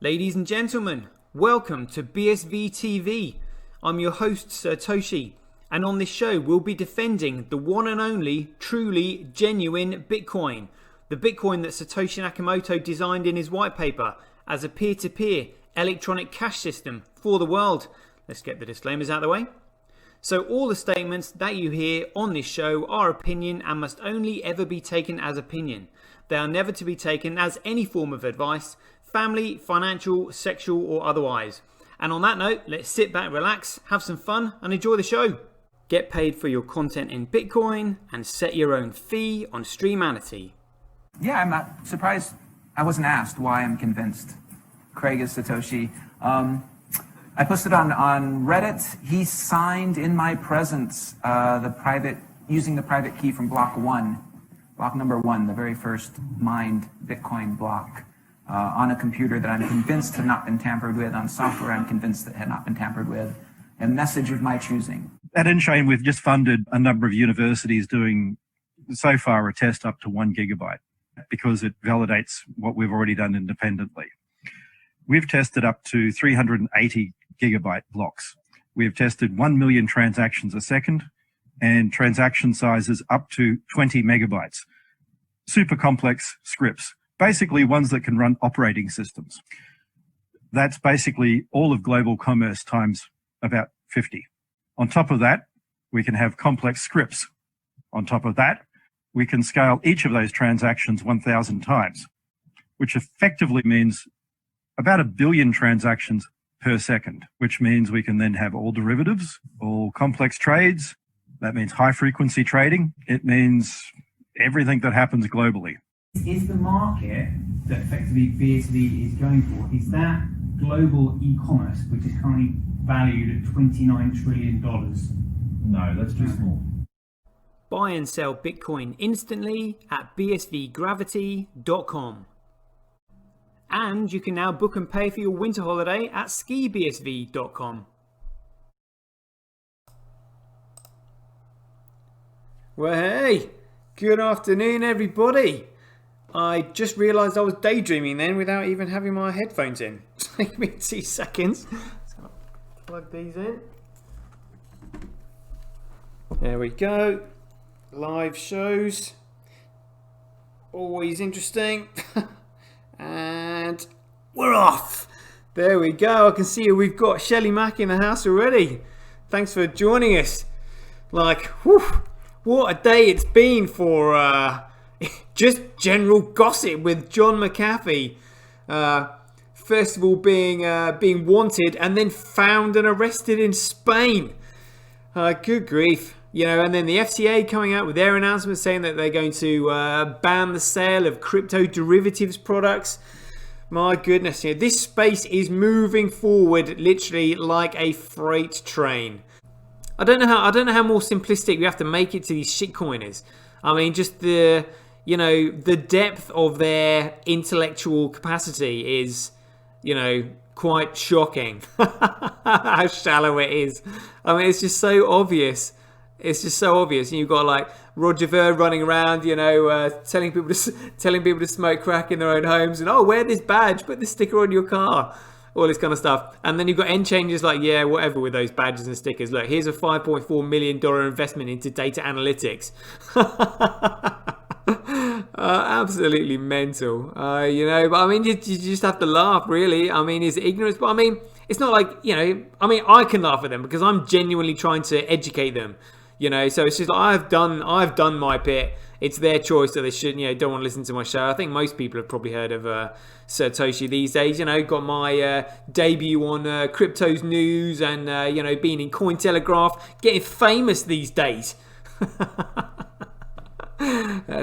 Ladies and gentlemen, welcome to BSV TV. I'm your host Satoshi, and on this show we'll be defending the one and only, truly genuine Bitcoin. The Bitcoin that Satoshi Nakamoto designed in his white paper as a peer-to-peer electronic cash system for the world. Let's get the disclaimers out of the way. So all the statements that you hear on this show are opinion and must only ever be taken as opinion. They are never to be taken as any form of advice, family, financial, sexual or otherwise. And on that note, let's sit back, relax, have some fun and enjoy the show. Get paid for your content in Bitcoin and set your own fee on Streamanity. Yeah, I'm not surprised. I wasn't asked why I'm convinced. Craig is Satoshi. I posted on Reddit. He signed in my presence using the private key from block number one, the very first mined Bitcoin block, on a computer that I'm convinced had not been tampered with, on software I'm convinced that had not been tampered with, a message of my choosing. At Enchain, we've just funded a number of universities doing, so far, a test up to 1 gigabyte because it validates what we've already done independently. We've tested up to 380 gigabyte blocks. We've tested 1 million transactions a second and transaction sizes up to 20 megabytes. Super complex scripts, basically ones that can run operating systems. That's basically all of global commerce times about 50. On top of that, we can have complex scripts. On top of that, we can scale each of those transactions 1,000 times, which effectively means about 1 billion transactions per second, which means we can then have all derivatives, all complex trades. That means high frequency trading. It means everything that happens globally. Is the market that effectively BSV is going for, is that global e-commerce, which is currently valued at $29 trillion? No, that's too small. Buy and sell Bitcoin instantly at bsvgravity.com. And you can now book and pay for your winter holiday at skibsv.com. Well, hey, good afternoon, everybody. I just realised I was daydreaming then without even having my headphones in. Take me 2 seconds. So plug these in. There we go. Live shows. Always interesting. And we're off. There we go. I can see we've got Shelly Mack in the house already. Thanks for joining us. Like, whew, what a day it's been for just general gossip with John McAfee. First of all, being wanted and then found and arrested in Spain. Good grief. You know, and then the FCA coming out with their announcement saying that they're going to ban the sale of crypto derivatives products. My goodness, you know, this space is moving forward literally like a freight train. I don't know how more simplistic we have to make it to these shitcoiners. I mean, just the depth of their intellectual capacity is, quite shocking. How shallow it is. I mean, it's just so obvious. It's just so obvious. You've got like Roger Ver running around, telling people to smoke crack in their own homes, and wear this badge, put this sticker on your car, all this kind of stuff. And then you've got Enchain just like, yeah, whatever with those badges and stickers. Look, here's a $5.4 million investment into data analytics. Absolutely mental. But I mean, you just have to laugh, really. I mean, it's ignorance, but I mean, it's not like, I can laugh at them because I'm genuinely trying to educate them. So it's just like, I've done my bit. It's their choice that they shouldn't, don't want to listen to my show. I think most people have probably heard of Satoshi these days. Got my debut on Crypto's News and, being in Cointelegraph, getting famous these days.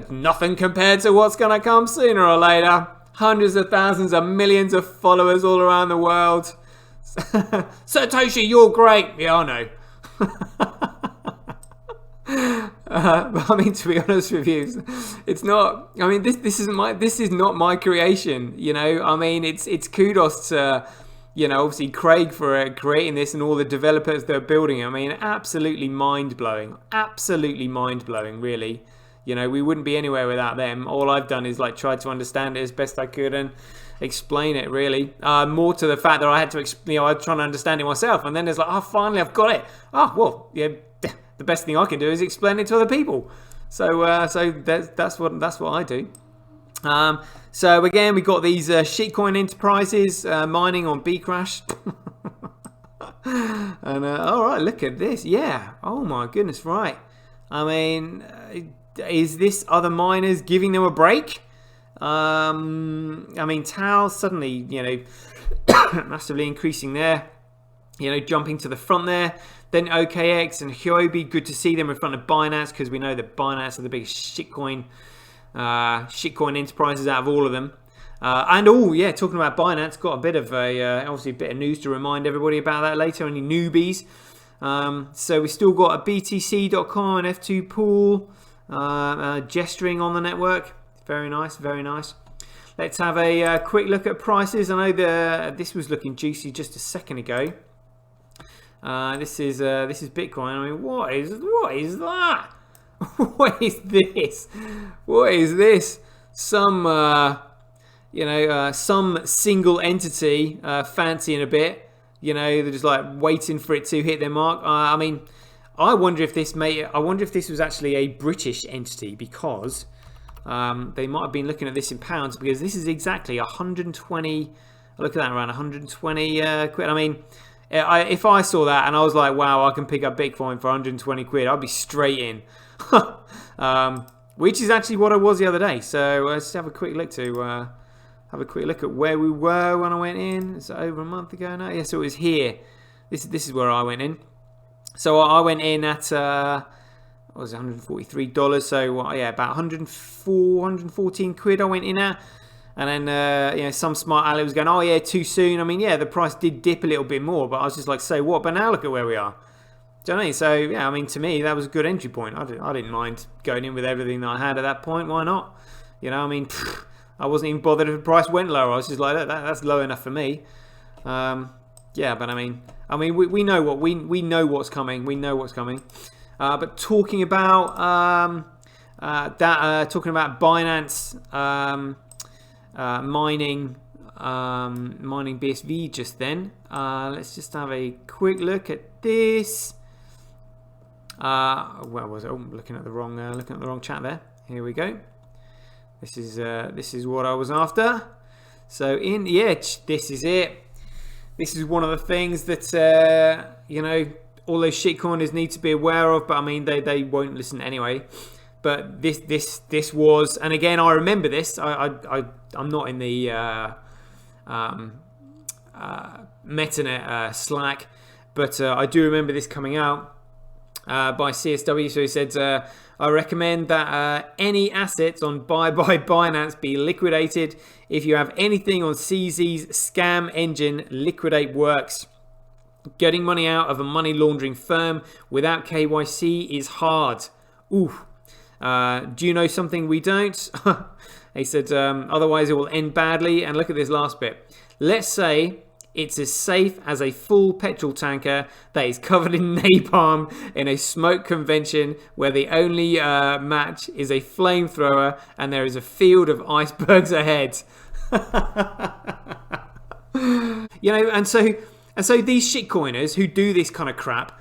Nothing compared to what's going to come sooner or later. Hundreds of thousands of millions of followers all around the world. Satoshi, you're great. Yeah, I know. But I mean, to be honest with you, it's not. I mean, this is not my creation. I mean, it's kudos to obviously Craig for creating this and all the developers that are building it. I mean, absolutely mind blowing, really. You know, we wouldn't be anywhere without them. All I've done is like try to understand it as best I could and explain it, really. More to the fact that I had to, I was trying to understand it myself, and then it's like, oh, finally I've got it. Oh, well, yeah, the best thing I can do is explain it to other people. So that's what I do. So again, we got these shitcoin enterprises mining on Bcrash. And all right, look at this. Yeah. Oh my goodness. Right. I mean, is this other miners giving them a break? I mean, Tau suddenly, you know, massively increasing there. You know, jumping to the front there. Then OKX and Huobi, good to see them in front of Binance, because we know that Binance are the biggest shitcoin enterprises out of all of them. And yeah, talking about Binance, got a bit of obviously a bit of news to remind everybody about that later. Any newbies? So we still got a BTC.com and F2 pool gesturing on the network. Very nice, very nice. Let's have a quick look at prices. I know this was looking juicy just a second ago. This is Bitcoin. I mean, what is that? What is this? What is this? Some some single entity, fancy in a bit. You know, they're just like waiting for it to hit their mark. I mean, I wonder if this was actually a British entity, because they might have been looking at this in pounds, because this is exactly 120. Look at that, around 120 quid. I mean, if I saw that and I was like, wow, I can pick up Bitcoin for 120 quid, I'd be straight in. Which is actually what I was the other day. So let's have a quick look at where we were when I went in. It's over a month ago now. Yeah, so it was here. This is where I went in. So I went in at what was it, $143. So yeah, about 114 quid I went in at. And then some smart ally was going, oh yeah, too soon. I mean, yeah, the price did dip a little bit more, but I was just like, so what? But now look at where we are. Do you know what I mean? So yeah, I mean, to me that was a good entry point. I didn't mind going in with everything that I had at that point. Why not? You know, I mean, I wasn't even bothered if the price went lower. I was just like, that's low enough for me. Yeah, but I mean, we know what we know what's coming. We know what's coming. But talking about talking about Binance mining BSV just then. Let's just have a quick look at this. Where was it? Oh, looking at the wrong chat there. Here we go. This is what I was after. So this is it. This is one of the things that all those shitcoiners need to be aware of. But I mean, they won't listen anyway. But this was, and again, I remember this. I'm not in the Metanet Slack, but I do remember this coming out by CSW. So he said, I recommend that any assets on Buy by Binance be liquidated. If you have anything on CZ's scam engine, liquidate works. Getting money out of a money laundering firm without KYC is hard. Ooh. Do you know something we don't? He said, otherwise it will end badly. And look at this last bit. Let's say it's as safe as a full petrol tanker that is covered in napalm in a smoke convention where the only match is a flamethrower and there is a field of icebergs ahead. And so these shitcoiners who do this kind of crap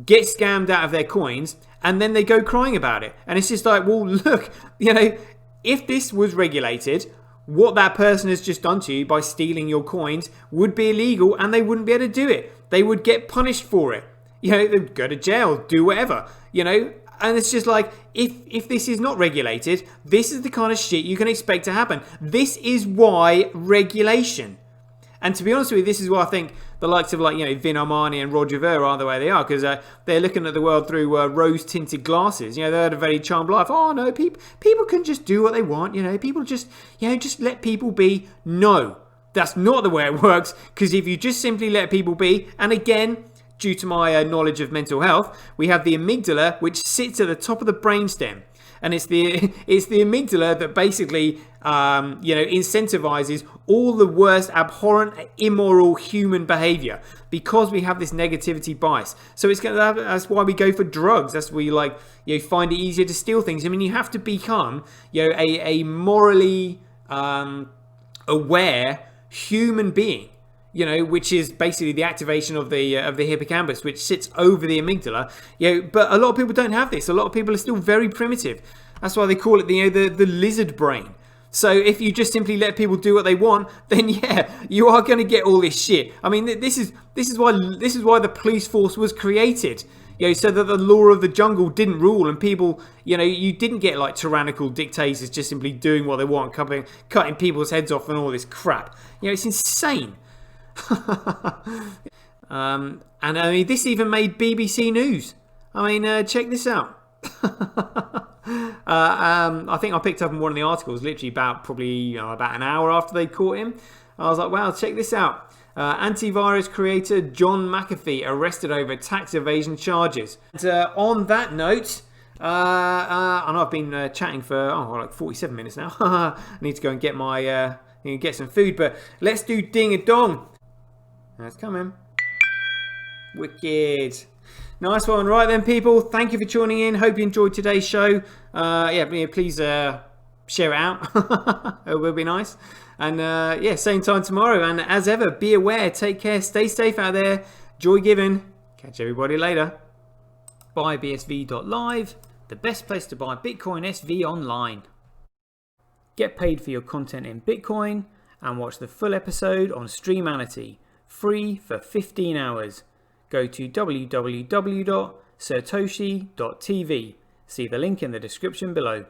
get scammed out of their coins, and then they go crying about it. And it's just like, well, look, if this was regulated, what that person has just done to you by stealing your coins would be illegal, and they wouldn't be able to do it. They would get punished for it. They'd go to jail, do whatever, And it's just like, if this is not regulated, this is the kind of shit you can expect to happen. This is why regulation. And to be honest with you, this is why I think the likes of Vin Armani and Roger Ver are the way they are, because they're looking at the world through rose-tinted glasses. They had a very charmed life. Oh no, people can just do what they want. People just let people be. No, that's not the way it works. Because if you just simply let people be, and again, due to my knowledge of mental health, we have the amygdala, which sits at the top of the brainstem. And it's the amygdala that basically incentivizes all the worst, abhorrent, immoral human behavior, because we have this negativity bias. So that's why we go for drugs. That's why we find it easier to steal things. I mean, you have to become a morally aware human being, which is basically the activation of the hippocampus, which sits over the amygdala. But a lot of people don't have this. A lot of people are still very primitive. That's why they call it the lizard brain. So if you just simply let people do what they want, then yeah, you are going to get all this shit. I mean, this is why the police force was created. So that the law of the jungle didn't rule, and people, you didn't get like tyrannical dictators just simply doing what they want, cutting people's heads off and all this crap. It's insane. And I mean, this even made BBC News. I mean, check this out. I think I picked up in one of the articles literally about an hour after they caught him. I was like, wow, check this out. Antivirus creator John McAfee arrested over tax evasion charges. And on that note, and I've been chatting for like 47 minutes now. I need to go and get get some food, but let's do ding a dong. That's coming. Wicked. Nice one. Right then, people. Thank you for tuning in. Hope you enjoyed today's show. Please share it out. It will be nice. And same time tomorrow. And as ever, be aware, take care, stay safe out there. Joy giving. Catch everybody later. BuyBSV.live, the best place to buy Bitcoin SV online. Get paid for your content in Bitcoin and watch the full episode on Streamanity, free for 15 hours. Go to www.satoshi.tv. See the link in the description below.